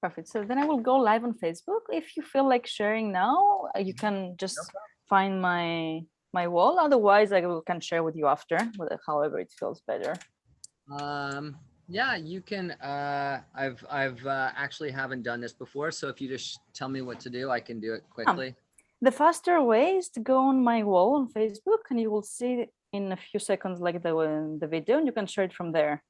Perfect. So then I will go live on Facebook. If you feel like sharing now, you can just find my wall. Otherwise, can share with you after, however it feels better. Yeah, you can. I've actually haven't done this before, so if you just tell me what to do, I can do it quickly. The faster way is to go on my wall on Facebook, and you will see in a few seconds like the video, and you can share it from there.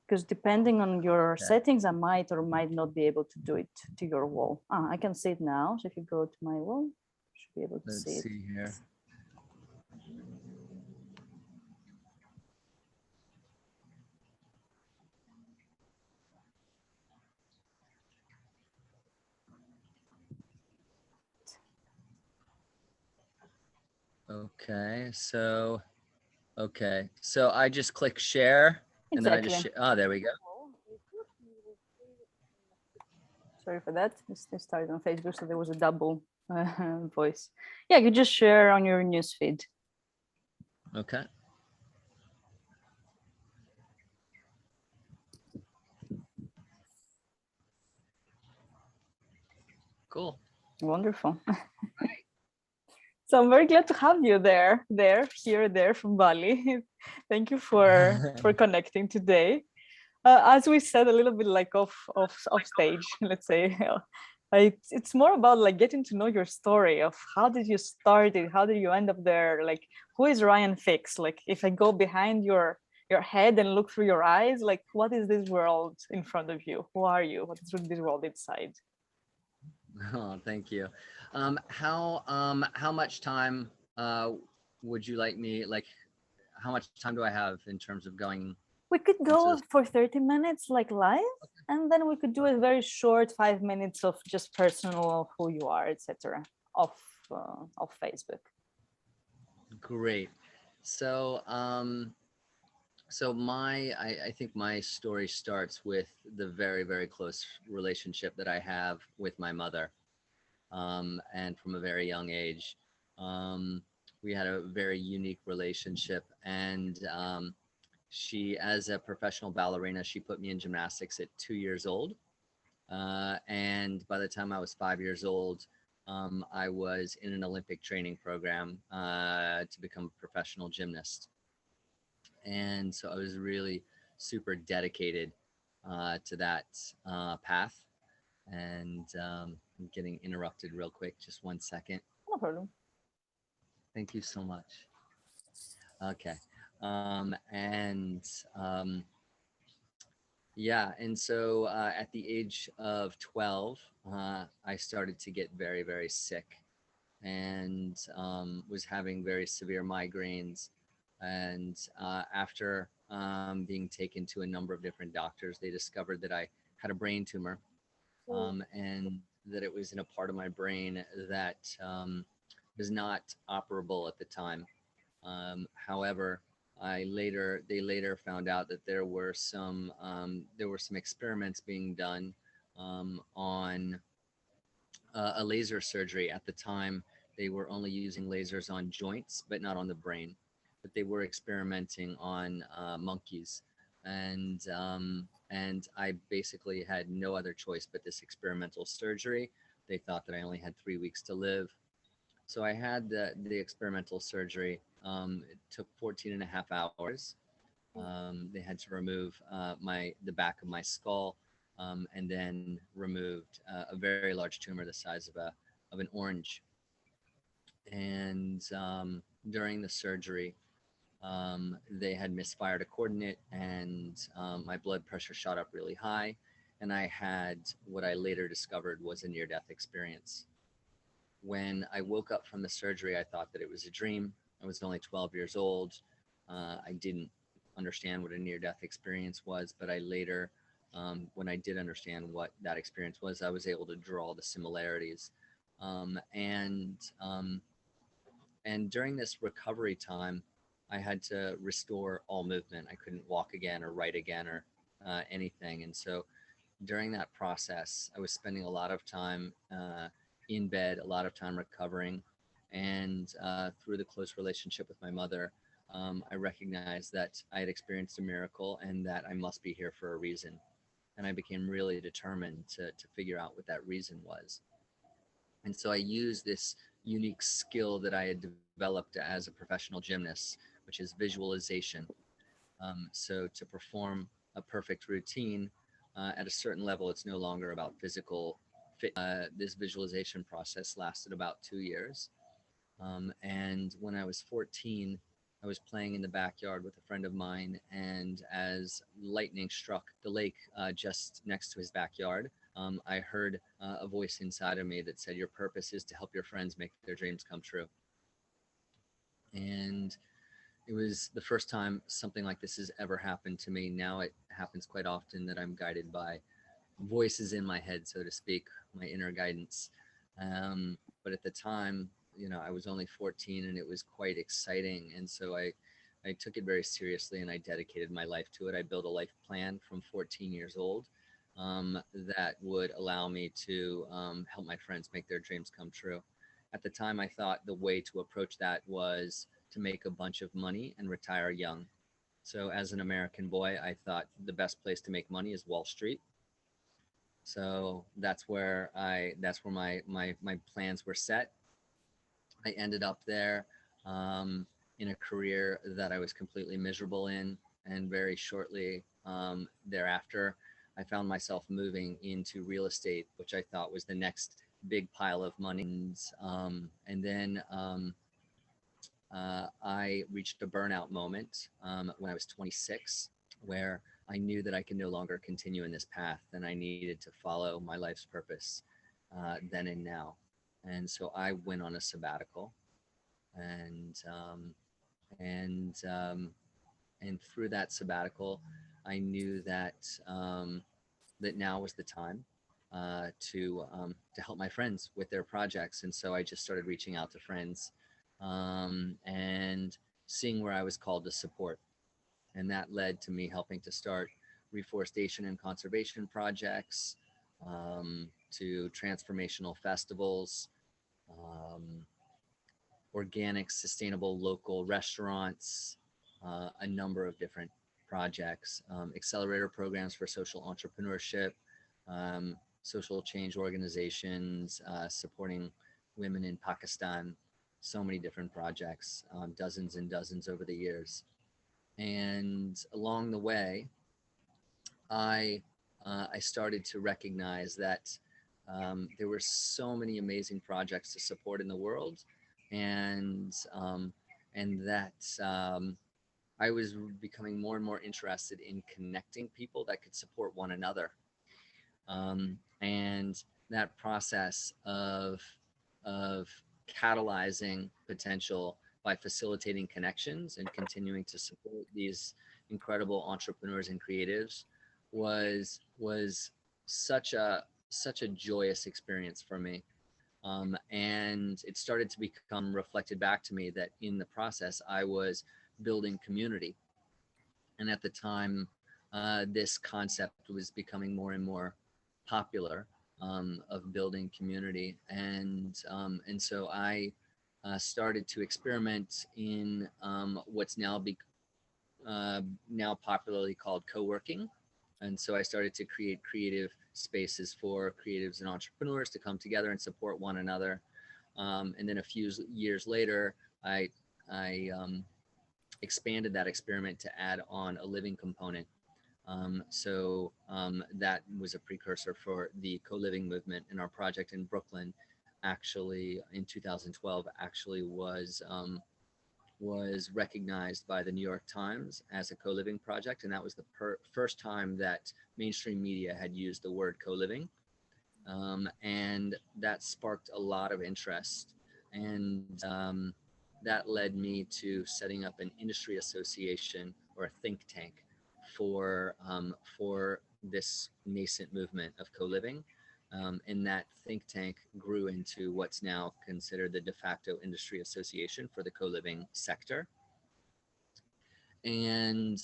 Because depending on your settings, I might or might not be able to do it to your wall. I can see it now. So if you go to my wall, you should be able to see it. Let's see here. Okay, so I just click share, and then I just there we go. Sorry for that. This started on Facebook, so there was a double voice. Yeah, you just share on your newsfeed. Okay. Cool. Wonderful. So I'm very glad to have you there, here, from Bali. Thank you for connecting today. As we said a little bit like off stage, let's say, it's more about like getting to know your story of how did you start it, how did you end up there, like who is Ryan Fix? Like if I go behind your head and look through your eyes, like what is this world in front of you? Who are you? What is this world inside? Oh, thank you. How much time would you like me, like how much time do I have in terms of going? We could go for 30 minutes like live, and then we could do a very short 5 minutes of just personal, who you are, etc. Of Facebook. Great. So I think my story starts with the very, very close relationship that I have with my mother. And from a very young age, we had a very unique relationship. And she, as a professional ballerina, she put me in gymnastics at 2 years old. And by the time I was 5 years old, I was in an Olympic training program to become a professional gymnast. And so I was really super dedicated to that path. And I'm getting interrupted real quick. Just 1 second. No problem. Thank you so much. Okay. And yeah, and so at the age of 12, I started to get very, very sick, and was having very severe migraines. And after being taken to a number of different doctors, they discovered that I had a brain tumor, and that it was in a part of my brain that was not operable at the time. However, they later found out that there were some experiments being done on a laser surgery. At the time, they were only using lasers on joints, but not on the brain. But they were experimenting on monkeys, and I basically had no other choice but this experimental surgery. They thought that I only had 3 weeks to live, so I had the experimental surgery. It took 14 and a half hours. They had to remove the back of my skull, and then removed a very large tumor the size of an orange. And during the surgery, they had misfired a coordinate, and my blood pressure shot up really high, and I had what I later discovered was a near-death experience. When I woke up from the surgery, I thought that it was a dream. I was only 12 years old. I didn't understand what a near-death experience was, but I later, when I did understand what that experience was, I was able to draw the similarities. Um, and um, and during this recovery time, I had to restore all movement. I couldn't walk again or write again or anything. And so during that process, I was spending a lot of time in bed, a lot of time recovering. And through the close relationship with my mother, I recognized that I had experienced a miracle and that I must be here for a reason. and I became really determined to figure out what that reason was. And so I used this unique skill that I had developed as a professional gymnast, which is visualization. So to perform a perfect routine at a certain level, it's no longer about physical fit. This visualization process lasted about 2 years. And when I was 14, I was playing in the backyard with a friend of mine, and as lightning struck the lake just next to his backyard, I heard a voice inside of me that said, "Your purpose is to help your friends make their dreams come true." And it was the first time something like this has ever happened to me. Now it happens quite often that I'm guided by voices in my head, so to speak, my inner guidance. But at the time, I was only 14 and it was quite exciting. And so I took it very seriously and I dedicated my life to it. I built a life plan from 14 years old that would allow me to help my friends make their dreams come true. At the time, I thought the way to approach that was to make a bunch of money and retire young. So as an American boy, I thought the best place to make money is Wall Street. So that's where my plans were set. I ended up there in a career that I was completely miserable in, and very shortly thereafter, I found myself moving into real estate, which I thought was the next big pile of money. And then I reached a burnout moment when I was 26, where I knew that I could no longer continue in this path and I needed to follow my life's purpose then and now. And so I went on a sabbatical, and um, and um, and through that sabbatical, I knew that now was the time to help my friends with their projects. And so I just started reaching out to friends and seeing where I was called to support. And that led to me helping to start reforestation and conservation projects, to transformational festivals, um, organic, sustainable local restaurants, a number of different projects, accelerator programs for social entrepreneurship, social change organizations, supporting women in Pakistan, so many different projects, dozens and dozens over the years. And along the way, I I started to recognize that there were so many amazing projects to support in the world, and that I was becoming more and more interested in connecting people that could support one another. And that process of catalyzing potential by facilitating connections and continuing to support these incredible entrepreneurs and creatives was such a joyous experience for me. And it started to become reflected back to me that in the process I was building community. And at the time, this concept was becoming more and more popular, of building community. And so I started to experiment in what's now popularly called co-working. And so I started to create creative spaces for creatives and entrepreneurs to come together and support one another. And then a few years later, I expanded that experiment to add on a living component. So that was a precursor for the co-living movement. And our project in Brooklyn, actually in 2012, actually was recognized by the New York Times as a co-living project, and that was the first time that mainstream media had used the word co-living, and that sparked a lot of interest, and that led me to setting up an industry association or a think tank for this nascent movement of co-living. And that think tank grew into what's now considered the de facto industry association for the co-living sector. And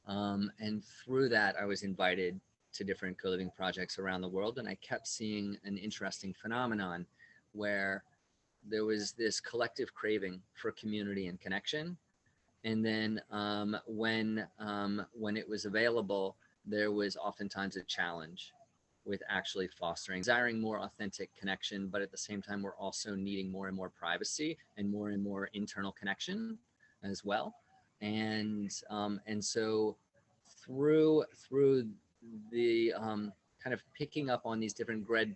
and through that, I was invited to different co-living projects around the world, and I kept seeing an interesting phenomenon where there was this collective craving for community and connection. And then when it was available, there was oftentimes a challenge with actually fostering, desiring more authentic connection, but at the same time, we're also needing more and more privacy and more internal connection as well. And so through the kind of picking up on these different bread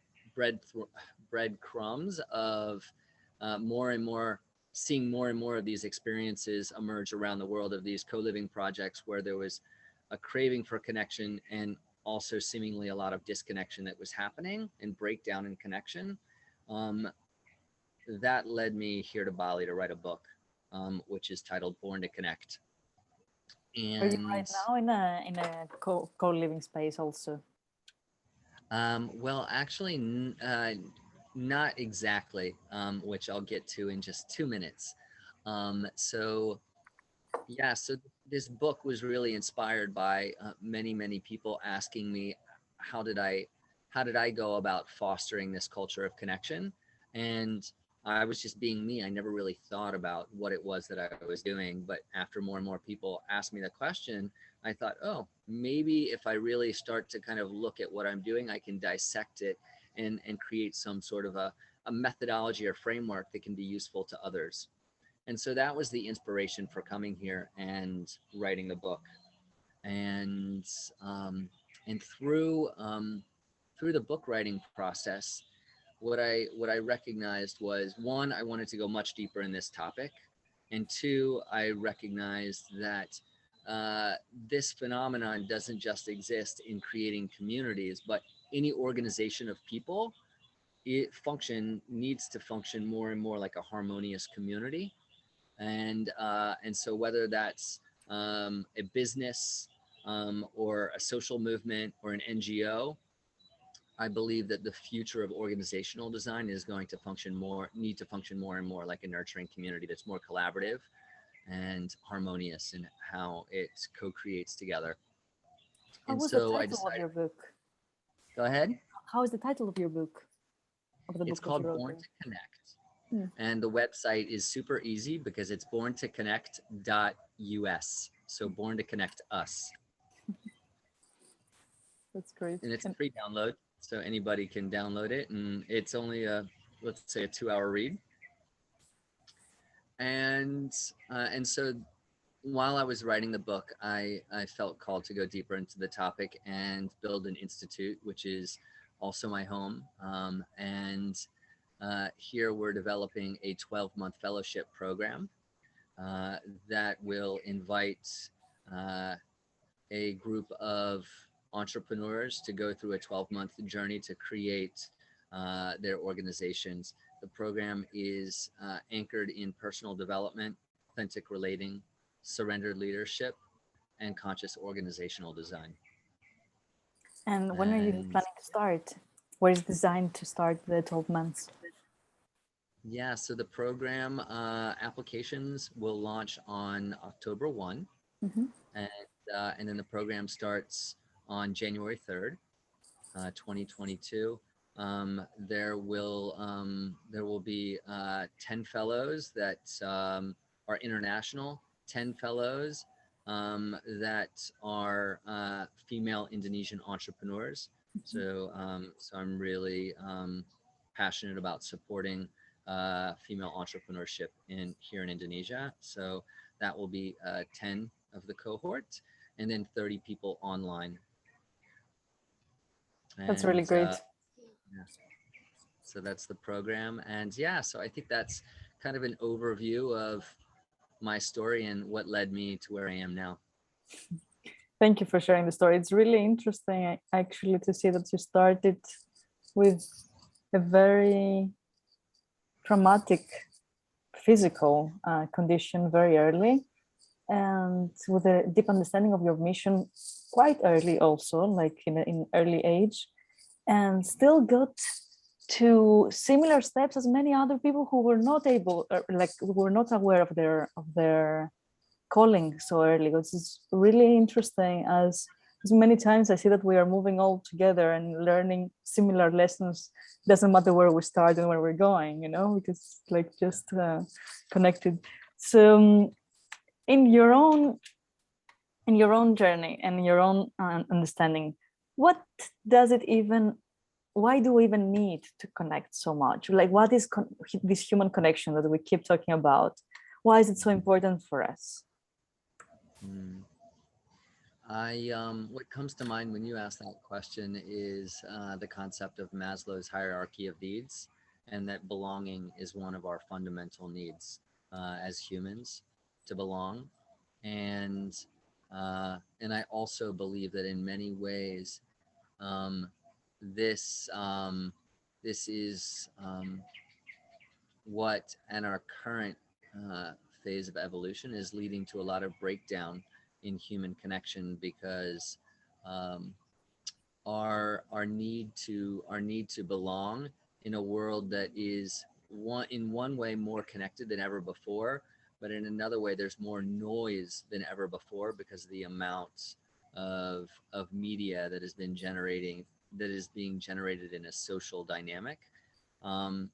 breadcrumbs of more and more seeing more and more of these experiences emerge around the world of these co-living projects where there was a craving for connection and also seemingly a lot of disconnection that was happening and breakdown in connection. Um, that led me here to Bali to write a book, which is titled Born to Connect. Are you right And now in a co-living space also? well, actually, not exactly, which I'll get to in just 2 minutes. So yeah, so this book was really inspired by many people asking me how did I how did I go about fostering this culture of connection, and I was just being me. I never really thought about what it was that I was doing, but after more and more people asked me the question, I thought, oh, maybe if I really start to kind of look at what I'm doing, I can dissect it and create some sort of a methodology or framework that can be useful to others. And so that was the inspiration for coming here and writing the book. And um, and through the book writing process, what I recognized was, one, I wanted to go much deeper in this topic, and two, I recognized that uh, this phenomenon doesn't just exist in creating communities, but any organization of people, it function needs to function more and more like a harmonious community. And so whether that's a business or a social movement or an NGO, I believe that the future of organizational design is going to need to function more and more like a nurturing community that's more collaborative and harmonious in how it co-creates together. How And was the so I title of decided, your book? go ahead. How is the title of your book? Of the It's book that you called wrote? Born to Connect. Hmm. And the website is super easy because it's borntoconnect.us. So born to connect us. That's great. And it's a free download. So anybody can download it. And it's only let's say a 2-hour read. And so while I was writing the book, I felt called to go deeper into the topic and build an institute, which is also my home. And here we're developing a 12-month fellowship program uh, that will invite uh, a group of entrepreneurs to go through a 12-month journey to create their organizations. The program is anchored in personal development, authentic relating, surrendered leadership, and conscious organizational design. And when are you And planning to start? Where is designed to start the 12 months? yeah, so the program applications will launch on October 1, Mm-hmm. and then the program starts on January 3rd, 2022. There will be 10 fellows that are international, 10 fellows that are female Indonesian entrepreneurs. So I'm really passionate about supporting female entrepreneurship here in Indonesia. So that will be 10 of the cohort, and then 30 people online. That's really And great. yeah, so that's the program. And yeah, so I think that's kind of an overview of my story and what led me to where I am now. Thank you for sharing the story. It's really interesting actually to see that you started with a very traumatic physical condition very early, and with a deep understanding of your mission quite early also, like in early age, and still got to similar steps as many other people who were not able, or like who were not aware of their calling so early. This is really interesting, as many times I see that we are moving all together and learning similar lessons. Doesn't matter where we start and where we're going, because like just connected. So in your own in your own journey and your own understanding, what does it even, why do we even need to connect so much? Like, what is this human connection that we keep talking about? Why is it so important for us? Mm. What comes to mind when you ask that question is the concept of Maslow's hierarchy of needs, and that belonging is one of our fundamental needs as humans, to belong. And and I also believe that in many ways, um, this this is what, and our current phase of evolution is leading to a lot of breakdown in human connection, because um, our need to belong in a world that is one way more connected than ever before, but in another way there's more noise than ever before because of the amount of media that has been generating that is being generated in a social dynamic. Um,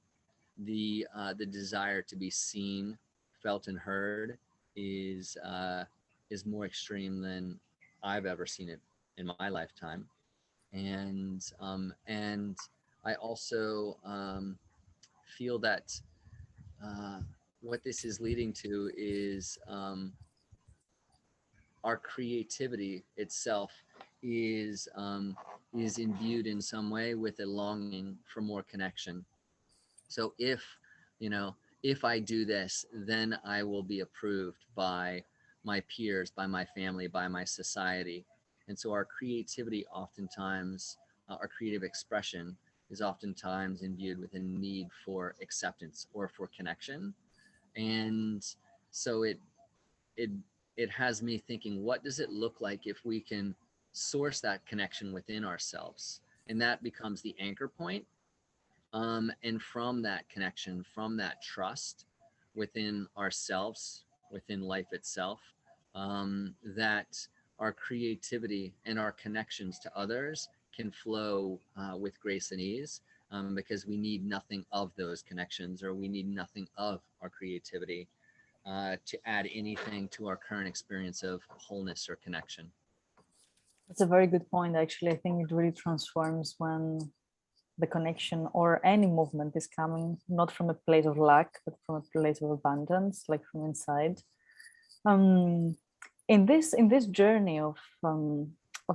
the desire to be seen, felt, and heard is more extreme than I've ever seen it in my lifetime. And I also feel that uh, what this is leading to is our creativity itself is imbued in some way with a longing for more connection. So you know, if I do this, then I will be approved by my peers, by my family, by my society. And so our creativity oftentimes, our creative expression is oftentimes imbued with a need for acceptance or for connection. And so it it has me thinking, what does it look like if we can source that connection within ourselves? And that becomes the anchor point, and from that connection, from that trust within ourselves, within life itself, that our creativity and our connections to others can flow with grace and ease, because we need nothing of those connections, or we need nothing of our creativity to add anything to our current experience of wholeness or connection. That's a very good point, actually. I think it really transforms when the connection or any movement is coming not from a place of lack, but from a place of abundance, like from inside. Um, in this journey of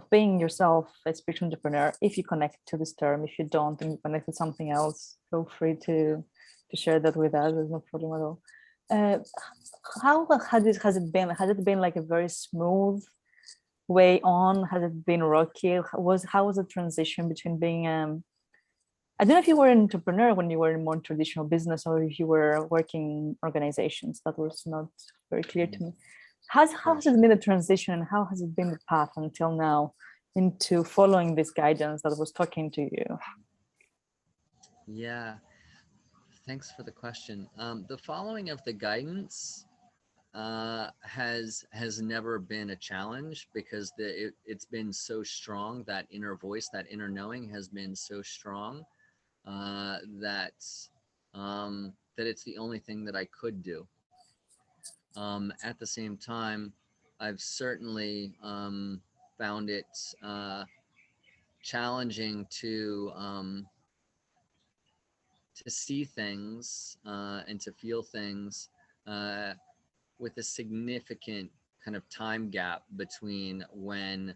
being yourself a spiritual entrepreneur, if you connect to this term, if you don't, and you connect with something else, feel free to share that with us. There's no problem at all. Uh, how has it been? Has it been like a very smooth way on? Has it been rocky? How was the transition between being I don't know if you were an entrepreneur when you were in more traditional business, or if you were working in organizations. That was not very clear to me. How has it been the transition, and how has it been the path until now into following this guidance that was talking to you? Yeah, thanks for the question. The following of the guidance has never been a challenge, because it's been so strong. That inner voice, that inner knowing, has been so strong that that it's the only thing that I could do. At the same time, I've certainly found it challenging to see things and to feel things uh, with a significant kind of time gap between when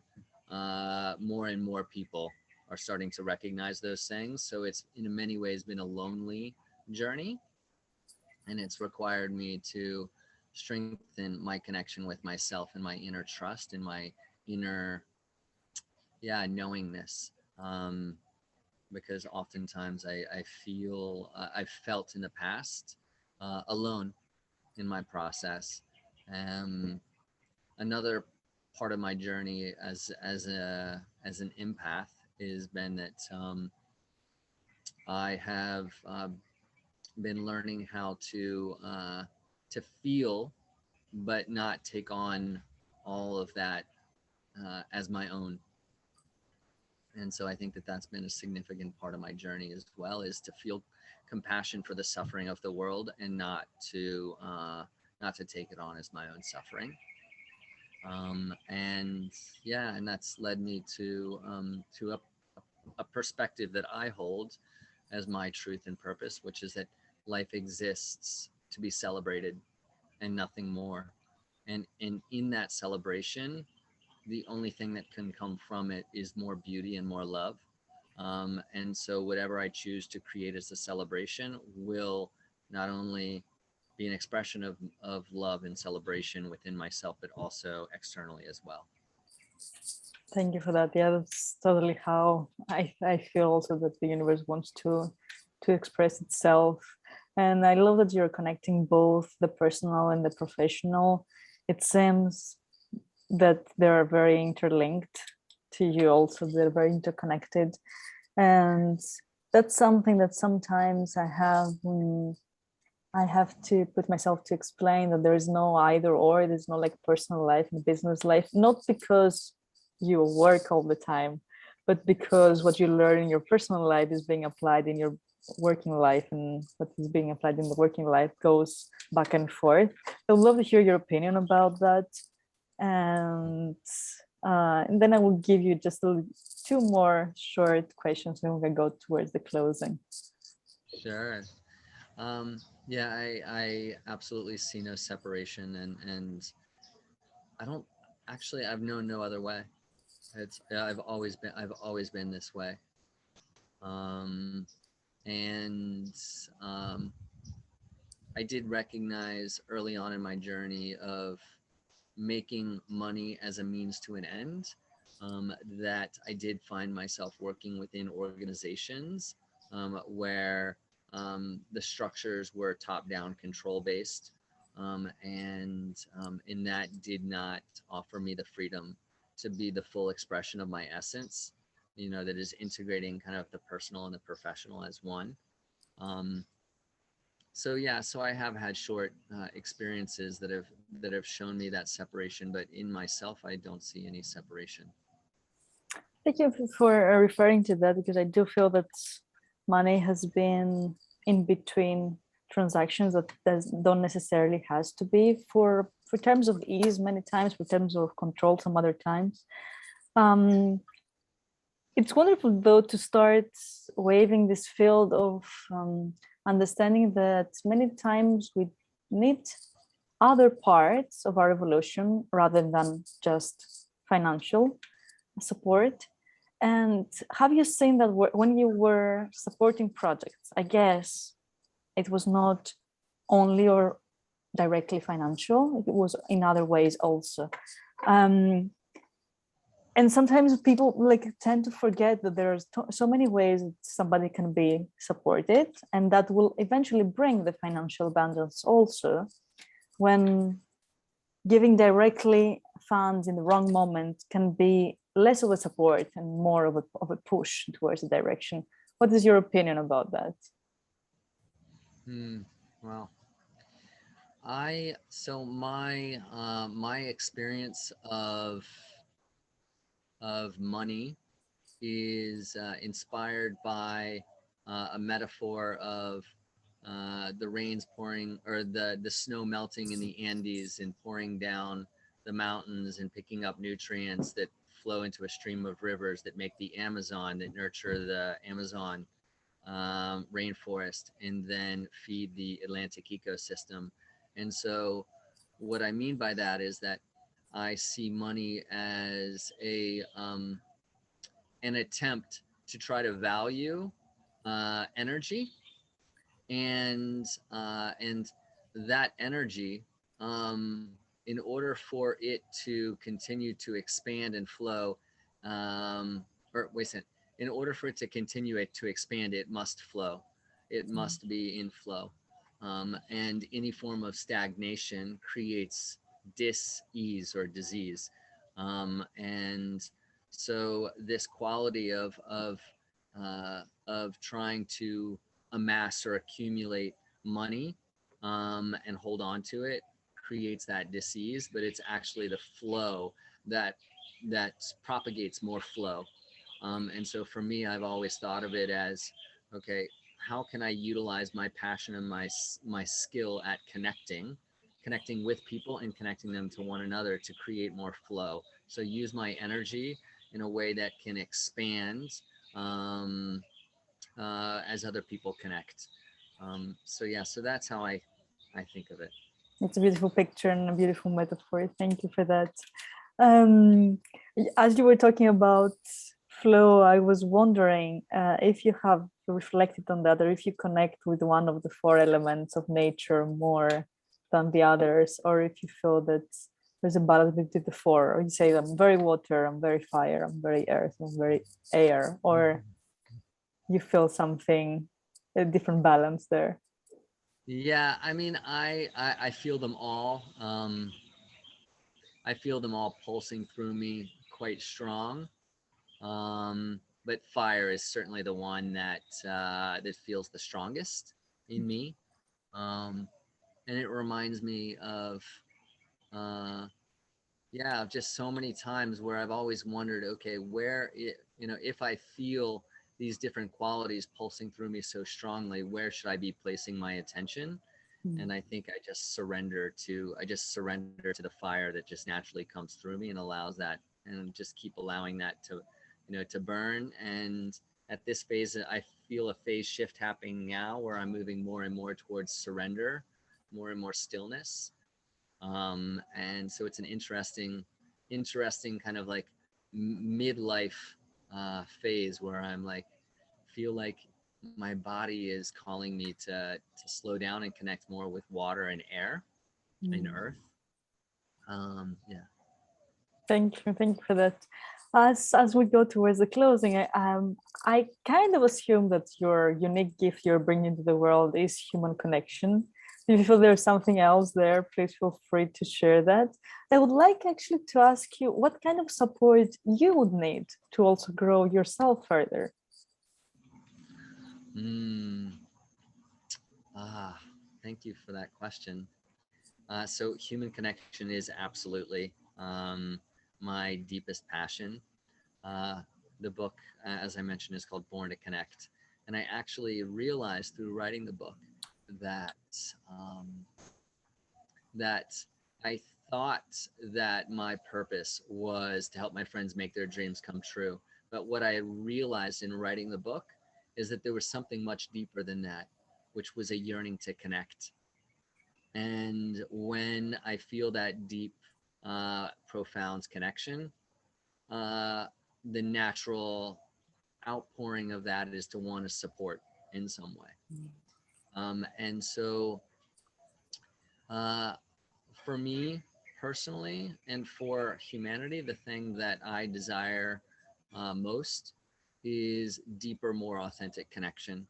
more and more people are starting to recognize those things. So it's in many ways been a lonely journey, and it's required me to strengthen my connection with myself and my inner trust and my inner, yeah, knowingness. Because oftentimes I feel I've felt in the past alone in my process. Um, Another part of my journey as an empath has been that I have been learning how to feel, but not take on all of that as my own. And so I think that that's been a significant part of my journey as well, is to feel compassion for the suffering of the world, and not to take it on as my own suffering. And yeah, and that's led me to a perspective that I hold as my truth and purpose, which is that life exists to be celebrated and nothing more. And in that celebration, the only thing that can come from it is more beauty and more love. And so whatever I choose to create as a celebration will not only be an expression of love and celebration within myself, but also externally as well. Thank you for that. Yeah, that's totally how I feel also that the universe wants to express itself. And I love that you're connecting both the personal and the professional. It seems that they're very interlinked to you also. They're very interconnected. And that's something that sometimes I have to put myself to explain that there is no either or, there's no like personal life and business life, not because you work all the time, but because what you learn in your personal life is being applied in your working life, and what is being applied in the working life goes back and forth. I would love to hear your opinion about that. And then I will give you just two more short questions, then we can go towards the closing. Sure. Yeah, I absolutely see no separation, and I don't actually. I've known no other way. It's I've always been this way. Um, and I did recognize early on in my journey of making money as a means to an end, that I did find myself working within organizations where the structures were top down control based. And that did not offer me the freedom to be the full expression of my essence, that is integrating kind of the personal and the professional as one. Um, so yeah, so I have had short experiences that have shown me that separation, but in myself I don't see any separation. Thank you for referring to that, because I do feel that money has been in between transactions that don't necessarily has to be for terms of ease many times, for terms of control some other times. Um, it's wonderful though to start waving this field of understanding that many times we need other parts of our evolution rather than just financial support. And have you seen that when you were supporting projects, I guess it was not only or directly financial, it was in other ways also. Um, and sometimes people like tend to forget that there's so many ways that somebody can be supported, and that will eventually bring the financial abundance also. When giving directly funds in the wrong moment can be less of a support and more of a push towards the direction. What is your opinion about that? Hmm. Well, my experience of money is inspired by a metaphor of the rains pouring, or the snow melting in the Andes and pouring down the mountains and picking up nutrients that flow into a stream of rivers that make the Amazon, that nurture the Amazon rainforest, and then feed the Atlantic ecosystem. And so, what I mean by that is that I see money as an attempt to try to value energy, and that energy, in order for it to continue to expand and flow, or wait a second, in order for it to continue it to expand, it must flow. It must be in flow. And any form of stagnation creates dis-ease or disease. And so this quality of trying to amass or accumulate money, and hold on to it creates that disease, but it's actually the flow that that propagates more flow. And so for me, I've always thought of it as, okay, how can I utilize my passion and my skill at connecting connecting with people and connecting them to one another to create more flow. So use my energy in a way that can expand um, as other people connect. So yeah, so that's how I think of it. It's a beautiful picture and a beautiful metaphor. Thank you for that. Um, as you were talking about flow, I was wondering if you have reflected on that, or if you connect with one of the four elements of nature more than the others, or if you feel that there's a balance between the four, or you say I'm very water, I'm very fire, I'm very earth, I'm very air, or you feel something, a different balance there. Yeah, I mean, I feel them all. I feel them all pulsing through me quite strong. But fire is certainly the one that feels the strongest in me, and it reminds me of uh, yeah, of just so many times where I've always wondered, okay, if I feel these different qualities pulsing through me so strongly, where should I be placing my attention? And I think I just surrender to the fire that just naturally comes through me and allows that, and just keep allowing that to, to burn. And at this phase, I feel a phase shift happening now where I'm moving more and more towards surrender, more and more stillness. And so it's an interesting kind of like midlife phase where I'm like, feel like my body is calling me to slow down and connect more with water and air and Mm. earth. Yeah. Thank you for that. As we go towards the closing, I kind of assume that your unique gift you're bringing to the world is human connection. If you feel there's something else there, please feel free to share that. I would like actually to ask you what kind of support you would need to also grow yourself further. Mm, ah, Thank you for that question. So human connection is absolutely my deepest passion. Uh, the book, as I mentioned, is called Born to Connect. And I actually realized through writing the book that um, that I thought that my purpose was to help my friends make their dreams come true. But what I realized in writing the book is that there was something much deeper than that, which was a yearning to connect. And when I feel that deep, profound connection, uh, the natural outpouring of that is to want to support in some way. And so uh, for me personally and for humanity, the thing that I desire most is deeper, more authentic connection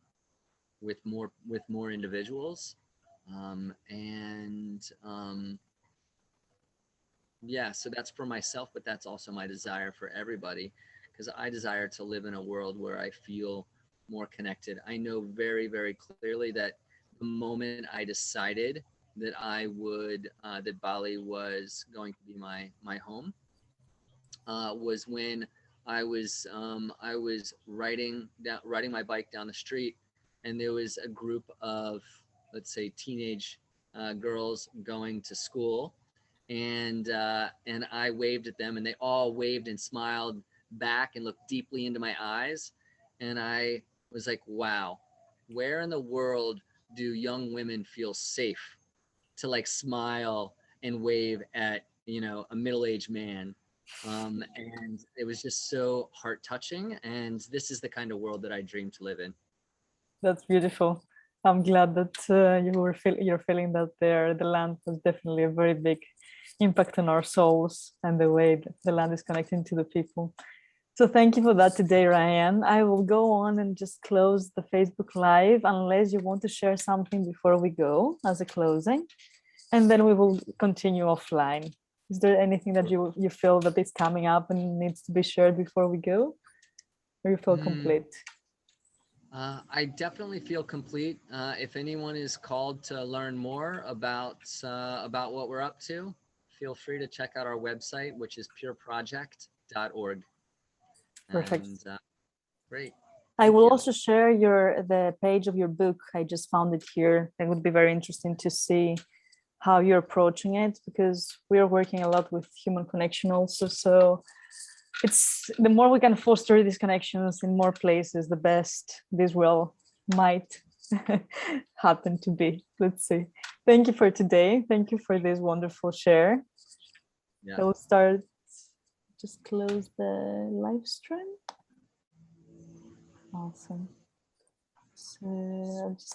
with more individuals. And Yeah, so that's for myself, but that's also my desire for everybody, because I desire to live in a world where I feel more connected. I know very, very clearly that the moment I decided that Bali was going to be my home, was when I was riding my bike down the street, and there was a group of, let's say, teenage girls going to school, and I waved at them, and they all waved and smiled back and looked deeply into my eyes, and I was like, wow, where in the world do young women feel safe to like smile and wave at a middle-aged man? And it was just so heart touching, and this is the kind of world that I dream to live in. That's beautiful. I'm glad that you're feeling that there. The land has definitely a very big impact on our souls and the way that the land is connecting to the people. So thank you for that today, Ryan. I will go on and just close the Facebook Live unless you want to share something before we go as a closing, and then we will continue offline. Is there anything that you feel that is coming up and needs to be shared before we go, or you feel Mm, complete? I definitely feel complete. If anyone is called to learn more about what we're up to, feel free to check out our website, which is pureproject.org. Perfect. And great, I thank will you. also share the page of your book. I just found it here. It would be very interesting to see how you're approaching it, because we are working a lot with human connection also. So it's the more we can foster these connections in more places, the best this will might happen to be. Let's see. Thank you for today. Thank you for this wonderful share. Yeah. I will start, just close the live stream. Awesome. So I'll just